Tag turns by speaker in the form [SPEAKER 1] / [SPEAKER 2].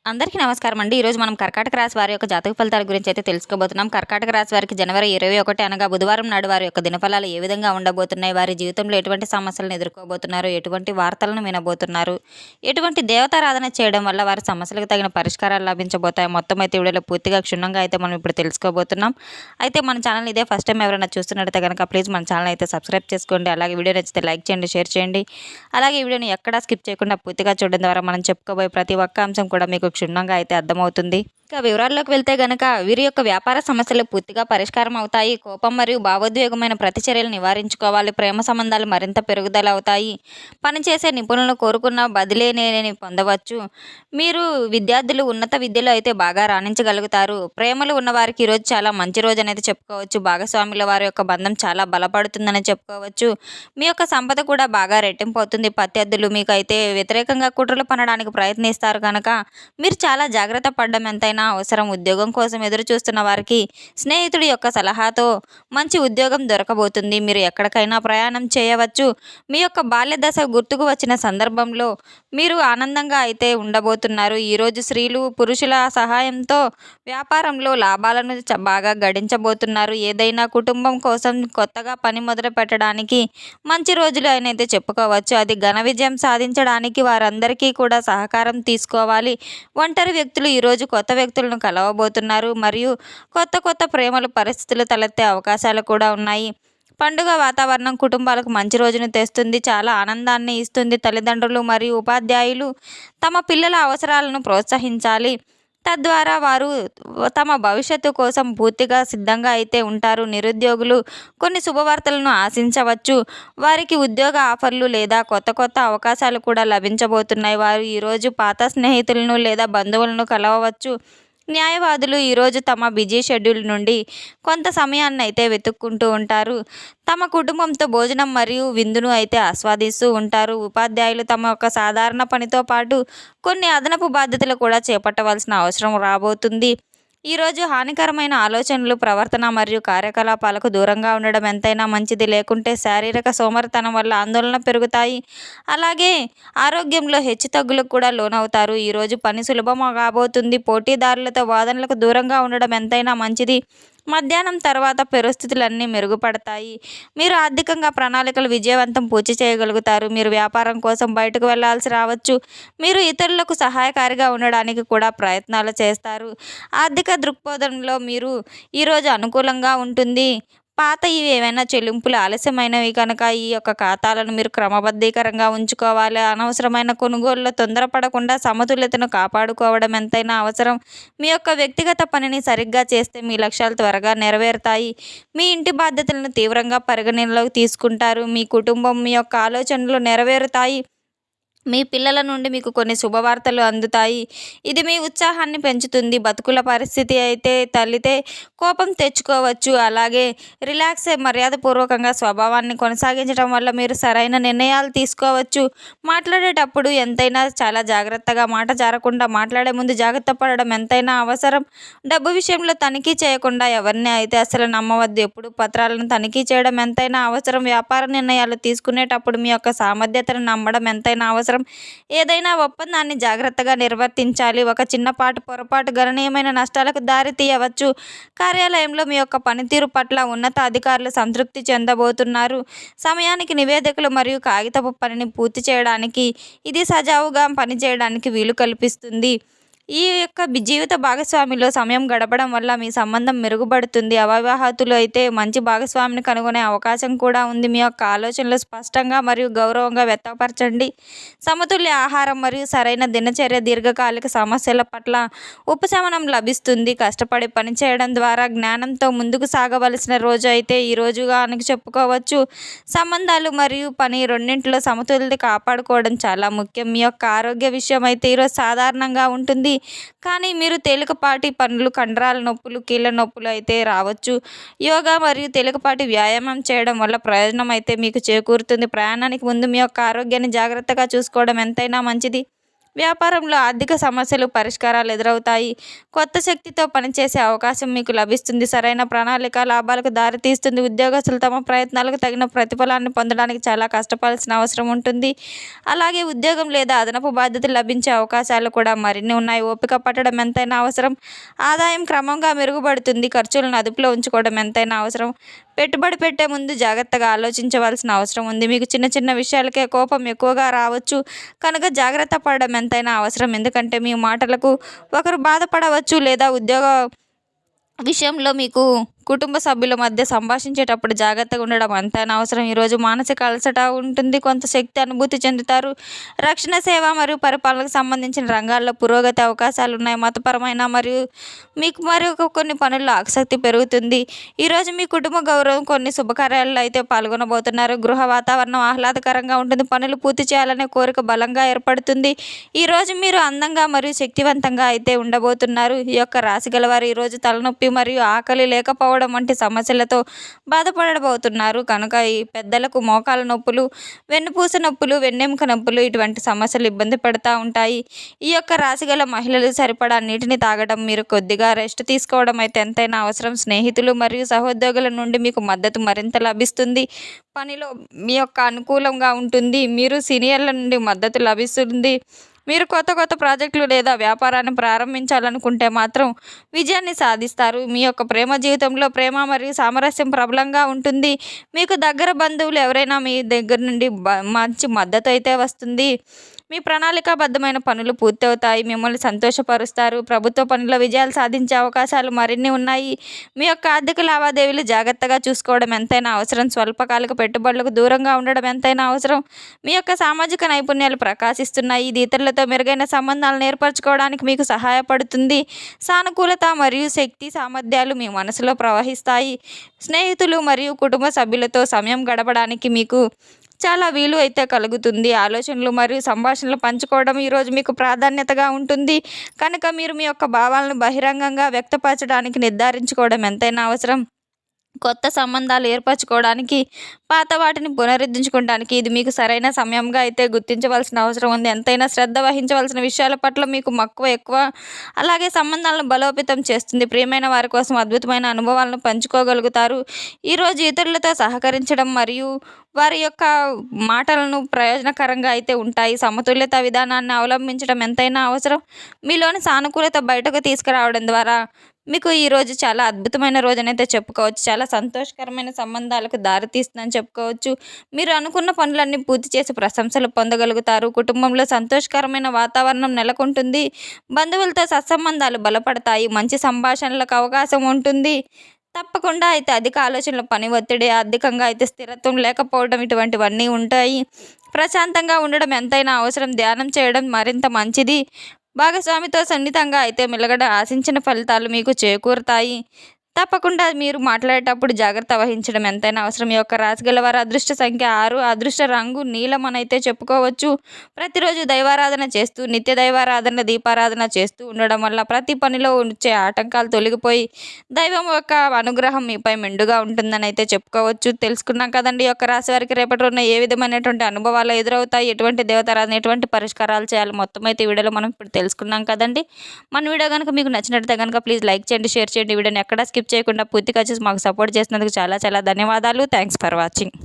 [SPEAKER 1] అందరికీ నమస్కారం అండి. ఈరోజు మనం కర్కాటక రాశి వారి యొక్క జాతక ఫలితాల గురించి అయితే తెలుసుకోబోతున్నాం. కర్కాటక రాశి వారికి జనవరి 21 అనగా బుధవారం నాడు వారి యొక్క దినఫలాలు ఏ విధంగా ఉండబోతున్నాయి, వారి జీవితంలో ఎటువంటి సమస్యలను ఎదుర్కోబోతున్నారు, ఎటువంటి వార్తలను వినబోతున్నారు, ఎటువంటి దేవతారాధన చేయడం వల్ల వారి సమస్యలకు తగిన పరిష్కారాలు లభించబోతాయి, మొత్తం అయితే వీడియోలో పూర్తిగా క్షుణ్ణంగా అయితే మనం ఇప్పుడు తెలుసుకోబోతున్నాం. అయితే మన ఛానల్ ఇదే ఫస్ట్ టైం ఎవరైనా చూస్తున్నట్లయితే కనుక ప్లీజ్ మన ఛానల్ అయితే సబ్స్క్రైబ్ చేసుకోండి. అలాగే వీడియో నచ్చితే లైక్ చేయండి, షేర్ చేయండి. అలాగే ఈ వీడియోని ఎక్కడా స్కిప్ చేయకుండా పూర్తిగా చూడడం ద్వారా మనం చెప్పుకోబోయే ప్రతి ఒక్క అంశం కూడా మీకు క్షుణ్ణంగా అయితే అర్థమవుతుంది. ఇక వివరాల్లోకి వెళ్తే గనక వీరి యొక్క వ్యాపార సమస్యలు పూర్తిగా పరిష్కారం అవుతాయి. కోపం మరియు భావోద్వేగమైన ప్రతిచర్యలు నివారించుకోవాలి. ప్రేమ సంబంధాలు మరింత పెరుగుదల అవుతాయి. పనిచేసే నిపుణులను కోరుకున్న బదిలీని పొందవచ్చు. మీరు విద్యార్థులు ఉన్నత విద్యలో అయితే బాగా రాణించగలుగుతారు. ప్రేమలు ఉన్నవారికి ఈరోజు చాలా మంచి రోజు అనేది చెప్పుకోవచ్చు. భాగస్వాముల వారి యొక్క బంధం చాలా బలపడుతుందని చెప్పుకోవచ్చు. మీ యొక్క సంపద కూడా బాగా రెట్టింపు అవుతుంది. ప్రత్యర్థులు మీకు అయితే వ్యతిరేకంగా కుట్రలు పనడానికి ప్రయత్నిస్తారు కనుక మీరు చాలా జాగ్రత్త పడడం ఎంతైనా అవసరం. ఉద్యోగం కోసం ఎదురు చూస్తున్న వారికి స్నేహితుడి యొక్క సలహాతో మంచి ఉద్యోగం దొరకబోతుంది. మీరు ఎక్కడికైనా ప్రయాణం చేయవచ్చు. మీ యొక్క బాల్య దశ గుర్తుకు వచ్చిన సందర్భంలో మీరు ఆనందంగా అయితే ఉండబోతున్నారు. ఈరోజు స్త్రీలు పురుషుల సహాయంతో వ్యాపారంలో లాభాలను బాగా గడించబోతున్నారు. ఏదైనా కుటుంబం కోసం కొత్తగా పని మొదలు పెట్టడానికి మంచి రోజులు అయితే చెప్పుకోవచ్చు. అది ఘన విజయం సాధించడానికి వారందరికీ కూడా సహకారం తీసుకోవాలి. ఒంటరి వ్యక్తులు ఈరోజు కొత్త వ్యక్తులను కలవబోతున్నారు మరియు కొత్త ప్రేమల పరిస్థితులు తలెత్తే అవకాశాలు కూడా ఉన్నాయి. పండుగ వాతావరణం కుటుంబాలకు మంచి రోజును తెస్తుంది, చాలా ఆనందాన్ని ఇస్తుంది. తల్లిదండ్రులు మరియు ఉపాధ్యాయులు తమ పిల్లల అవసరాలను ప్రోత్సహించాలి. తద్వారా వారు తమ భవిష్యత్తు కోసం పూర్తిగా సిద్ధంగా అయితే ఉంటారు. నిరుద్యోగులు కొన్ని శుభవార్తలను ఆశించవచ్చు. వారికి ఉద్యోగ ఆఫర్లు లేదా కొత్త అవకాశాలు కూడా లభించబోతున్నాయి. వారు ఈరోజు పాత స్నేహితులను లేదా బంధువులను కలవవచ్చు. న్యాయవాదులు ఈరోజు తమ బిజీ షెడ్యూల్ నుండి కొంత సమయాన్ని అయితే వెతుక్కుంటూ ఉంటారు. తమ కుటుంబంతో భోజనం మరియు విందును అయితే ఆస్వాదిస్తూ ఉంటారు. ఉపాధ్యాయులు తమ యొక్క సాధారణ పనితో పాటు కొన్ని అదనపు బాధ్యతలు కూడా చేపట్టవలసిన అవసరం రాబోతుంది. ఈరోజు హానికరమైన ఆలోచనలు, ప్రవర్తన మరియు కార్యకలాపాలకు దూరంగా ఉండడం ఎంతైనా మంచిది. లేకుంటే శారీరక సోమరితనం వల్ల ఆందోళన పెరుగుతాయి. అలాగే ఆరోగ్యంలో హెచ్చుతగ్గులకు కూడా లోనవుతారు. ఈరోజు పని సులభం కాబోతుంది. పోటీదారులతో వాదనలకు దూరంగా ఉండడం ఎంతైనా మంచిది. మధ్యాహ్నం తర్వాత పరిస్థితులన్నీ మెరుగుపడతాయి. మీరు ఆర్థికంగా ప్రణాళికలు విజయవంతం పూర్తి చేయగలుగుతారు. మీరు వ్యాపారం కోసం బయటకు వెళ్లాల్సి రావచ్చు. మీరు ఇతరులకు సహాయకారిగా ఉండడానికి కూడా ప్రయత్నాలు చేస్తారు. ఆర్థిక దృక్పథంలో మీరు ఈరోజు అనుకూలంగా ఉంటుంది. పాత ఇవి ఏమైనా చెల్లింపులు ఆలస్యమైనవి కనుక ఈ యొక్క ఖాతాలను మీరు క్రమబద్ధీకరంగా ఉంచుకోవాలి. అనవసరమైన కొనుగోలులో తొందరపడకుండా సమతుల్యతను కాపాడుకోవడం ఎంతైనా అవసరం. మీ యొక్క వ్యక్తిగత పనిని సరిగ్గా చేస్తే మీ లక్ష్యాలు త్వరగా నెరవేరుతాయి. మీ ఇంటి బాధ్యతలను తీవ్రంగా పరిగణనలోకి తీసుకుంటారు. మీ కుటుంబం మీ యొక్క ఆలోచనలు నెరవేరుతాయి. మీ పిల్లల నుండి మీకు కొన్ని శుభవార్తలు అందుతాయి. ఇది మీ ఉత్సాహాన్ని పెంచుతుంది. బతుకుల పరిస్థితి అయితే తల్లితే కోపం తెచ్చుకోవచ్చు. అలాగే రిలాక్స్ మర్యాదపూర్వకంగా స్వభావాన్ని కొనసాగించడం వల్ల మీరు సరైన నిర్ణయాలు తీసుకోవచ్చు. మాట్లాడేటప్పుడు ఎంతైనా చాలా జాగ్రత్తగా, మాట జారకుండా మాట్లాడే ముందు జాగ్రత్త పడడం ఎంతైనా అవసరం. డబ్బు విషయంలో తనిఖీ చేయకుండా ఎవరిని అయితే అసలు నమ్మవద్దు. ఎప్పుడు పత్రాలను తనిఖీ చేయడం ఎంతైనా అవసరం. వ్యాపార నిర్ణయాలు తీసుకునేటప్పుడు మీ యొక్క సామర్థ్యతను నమ్మడం ఎంతైనా అవసరం. ఏదైనా ఒప్పందాన్ని జాగ్రత్తగా నిర్వర్తించాలి. ఒక చిన్నపాటి పొరపాటు గణనీయమైన నష్టాలకు దారి తీయవచ్చు. కార్యాలయంలో మీ యొక్క పనితీరు పట్ల ఉన్నత అధికారులు సంతృప్తి చెందబోతున్నారు. సమయానికి నివేదికలు మరియు కాగితపు పనిని పూర్తి చేయడానికి ఇది సజావుగా పనిచేయడానికి వీలు కల్పిస్తుంది. ఈ యొక్క జీవిత భాగస్వామిలో సమయం గడపడం వల్ల మీ సంబంధం మెరుగుపడుతుంది. అవివాహితులు అయితే మంచి భాగస్వామిని కనుగొనే అవకాశం కూడా ఉంది. మీ యొక్క ఆలోచనలు స్పష్టంగా మరియు గౌరవంగా వ్యక్తపరచండి. సమతుల్య ఆహారం మరియు సరైన దినచర్య దీర్ఘకాలిక సమస్యల పట్ల ఉపశమనం లభిస్తుంది. కష్టపడి పనిచేయడం ద్వారా జ్ఞానంతో ముందుకు సాగవలసిన రోజు అయితే ఈ రోజుగా అని చెప్పుకోవచ్చు. సంబంధాలు మరియు పని రెండింటిలో సమతుల్యత కాపాడుకోవడం చాలా ముఖ్యం. మీ యొక్క ఆరోగ్య విషయం అయితే ఈరోజు సాధారణంగా ఉంటుంది. కానీ మీరు తేలికపాటి పనులు, కండరాల నొప్పులు, కీళ్ళ నొప్పులు అయితే రావచ్చు. యోగా మరియు తేలికపాటి వ్యాయామం చేయడం వల్ల ప్రయోజనం అయితే మీకు చేకూరుతుంది. ప్రయాణానికి ముందు మీ యొక్క ఆరోగ్యాన్ని జాగ్రత్తగా చూసుకోవడం ఎంతైనా మంచిది.
[SPEAKER 2] వ్యాపారంలో ఆర్థిక సమస్యలు పరిష్కారాలు ఎదురవుతాయి. కొత్త శక్తితో పనిచేసే అవకాశం మీకు లభిస్తుంది. సరైన ప్రణాళిక లాభాలకు దారితీస్తుంది. ఉద్యోగస్తులు తమ ప్రయత్నాలకు తగిన ప్రతిఫలాన్ని పొందడానికి చాలా కష్టపడాల్సిన అవసరం ఉంటుంది. అలాగే ఉద్యోగం లేదా అదనపు బాధ్యతలు లభించే అవకాశాలు కూడా మరిన్ని ఉన్నాయి. ఓపిక పట్టడం ఎంతైనా అవసరం. ఆదాయం క్రమంగా మెరుగుపడుతుంది. ఖర్చులను అదుపులో ఉంచుకోవడం ఎంతైనా అవసరం. పెట్టుబడి పెట్టే ముందు జాగ్రత్తగా ఆలోచించవలసిన అవసరం ఉంది. మీకు చిన్న చిన్న విషయాలకే కోపం ఎక్కువగా రావచ్చు కనుక జాగ్రత్త పడడం ఎంతైనా అవసరం. ఎందుకంటే మీ మాటలకు ఒకరు బాధపడవచ్చు లేదా ఉద్యోగ విషయంలో మీకు కుటుంబ సభ్యుల మధ్య సంభాషించేటప్పుడు జాగ్రత్తగా ఉండడం ఎంతైనా అవసరం. ఈరోజు మానసిక అలసట ఉంటుంది. కొంత శక్తి అనుభూతి చెందుతారు. రక్షణ సేవ మరియు పరిపాలనకు సంబంధించిన రంగాల్లో పురోగతి అవకాశాలు ఉన్నాయి. మతపరమైన మరియు మీకు కొన్ని పనుల్లో ఆసక్తి పెరుగుతుంది. ఈరోజు మీ కుటుంబ గౌరవం కొన్ని శుభకార్యాల్లో అయితే పాల్గొనబోతున్నారు. గృహ వాతావరణం ఆహ్లాదకరంగా ఉంటుంది. పనులు పూర్తి చేయాలనే కోరిక బలంగా ఏర్పడుతుంది. ఈరోజు మీరు అందంగా మరియు శక్తివంతంగా అయితే ఉండబోతున్నారు. ఈ యొక్క రాశి గలవారు ఈరోజు తలనొప్పి మరియు ఆకలి లేకపోవడం వంటి సమస్యలతో బాధపడబోతున్నారు. కనుక ఈ పెద్దలకు మోకాల నొప్పులు, వెన్నుపూస నొప్పులు, వెన్నెముక నొప్పులు ఇటువంటి సమస్యలు ఇబ్బంది పెడతా ఉంటాయి. ఈ యొక్క రాశి గల మహిళలు సరిపడా నీటిని తాగడం, మీరు కొద్దిగా రెస్ట్ తీసుకోవడం అయితే ఎంతైనా అవసరం. స్నేహితులు మరియు సహోద్యోగుల నుండి మీకు మద్దతు మరింత లభిస్తుంది. పనిలో మీ యొక్క అనుకూలంగా ఉంటుంది. మీరు సీనియర్ల నుండి మద్దతు లభిస్తుంది. మీరు కొత్త ప్రాజెక్టులు లేదా వ్యాపారాన్ని ప్రారంభించాలనుకుంటే మాత్రం విజయాన్ని సాధిస్తారు. మీ యొక్క ప్రేమ జీవితంలో ప్రేమ మరియు సామరస్యం ప్రబలంగా ఉంటుంది. మీకు దగ్గర బంధువులు ఎవరైనా మీ దగ్గర నుండి మంచి మద్దతు అయితే వస్తుంది. మీ ప్రణాళికాబద్ధమైన పనులు పూర్తవుతాయి. మిమ్మల్ని సంతోషపరుస్తారు. ప్రభుత్వ పనుల్లో విజయాలు సాధించే అవకాశాలు మరిన్ని ఉన్నాయి. మీ యొక్క ఆర్థిక లావాదేవీలు జాగ్రత్తగా చూసుకోవడం ఎంతైనా అవసరం. స్వల్పకాలిక పెట్టుబడులకు దూరంగా ఉండడం ఎంతైనా అవసరం. మీ యొక్క సామాజిక నైపుణ్యాలు ప్రకాశిస్తున్నాయి. ఇది ఇతరులతో మెరుగైన సంబంధాలను ఏర్పరచుకోవడానికి మీకు సహాయపడుతుంది. సానుకూలత మరియు శక్తి సామర్థ్యాలు మీ మనసులో ప్రవహిస్తాయి. స్నేహితులు మరియు కుటుంబ సభ్యులతో సమయం గడపడానికి మీకు చాలా వీలు అయితే కలుగుతుంది. ఆలోచనలు మరియు సంభాషణలు పంచుకోవడం ఈరోజు మీకు ప్రాధాన్యతగా ఉంటుంది. కనుక మీరు మీ యొక్క భావాలను బహిరంగంగా వ్యక్తపరచడానికి నిర్ధారించుకోవడం ఎంతైనా అవసరం. కొత్త సంబంధాలు ఏర్పరచుకోవడానికి, పాత వాటిని పునరుద్ధరించుకోవడానికి ఇది మీకు సరైన సమయంగా అయితే గుర్తించవలసిన అవసరం ఉంది. ఎంతైనా శ్రద్ధ వహించవలసిన విషయాల పట్ల మీకు మక్కువ ఎక్కువ. అలాగే సంబంధాలను బలోపేతం చేస్తుంది. ప్రియమైన వారి కోసం అద్భుతమైన అనుభవాలను పంచుకోగలుగుతారు. ఈరోజు ఇతరులతో సహకరించడం మరియు వారి యొక్క మాటలను ప్రయోజనకరంగా అయితే ఉంటాయి. సమతుల్యత విధానాన్ని అవలంబించడం ఎంతైనా అవసరం. మీలోని సానుకూలత బయటకు తీసుకురావడం ద్వారా మీకు ఈరోజు చాలా అద్భుతమైన రోజునైతే చెప్పుకోవచ్చు. చాలా సంతోషకరమైన సంబంధాలకు దారితీస్తుందని చెప్పుకోవచ్చు. మీరు అనుకున్న పనులన్నీ పూర్తి చేసి ప్రశంసలు పొందగలుగుతారు. కుటుంబంలో సంతోషకరమైన వాతావరణం నెలకొంటుంది. బంధువులతో సత్సంబంధాలు బలపడతాయి. మంచి సంభాషణలకు అవకాశం ఉంటుంది. తప్పకుండా అయితే అధిక ఆలోచనలు, పని ఒత్తిడి, ఆర్థికంగా అయితే స్థిరత్వం లేకపోవడం ఇటువంటివన్నీ ఉంటాయి. ప్రశాంతంగా ఉండడం ఎంతైనా అవసరం. ధ్యానం చేయడం మరింత మంచిది. భాగస్వామితో సున్నితంగా అయితే మెలగడం ఆశించిన ఫలితాలు మీకు చేకూరుతాయి. తప్పకుండా మీరు మాట్లాడేటప్పుడు జాగ్రత్త వహించడం ఎంతైనా అవసరం. ఈ యొక్క రాశి గల వారి అదృష్ట సంఖ్య 6, అదృష్ట రంగు నీలం అని అయితే చెప్పుకోవచ్చు. ప్రతిరోజు దైవారాధన చేస్తూ, నిత్య దైవారాధన, దీపారాధన చేస్తూ ఉండడం వల్ల ప్రతి పనిలో వచ్చే ఆటంకాలు తొలగిపోయి దైవం యొక్క అనుగ్రహం మీపై మెండుగా ఉంటుందని అయితే చెప్పుకోవచ్చు. తెలుసుకున్నాం కదండి ఈ యొక్క రాశి వారికి రేపటి రోజున ఏ విధమైనటువంటి అనుభవాలు ఎదురవుతాయి, ఎటువంటి దేవతారాధన, ఎటువంటి పరిష్కారాలు చేయాలి, మొత్తం అయితే ఈ వీడియోలో మనం ఇప్పుడు తెలుసుకున్నాం కదండి. మన వీడియో కనుక మీకు నచ్చినట్లయితే కనుక ప్లీజ్ లైక్ చేయండి, షేర్ చేయండి. వీడియోని ఎక్కడ స్కిప్ చేయకుండా పూర్తిగా చూసి మాకు సపోర్ట్ చేసినందుకు చాలా చాలా ధన్యవాదాలు. Thanks for watching.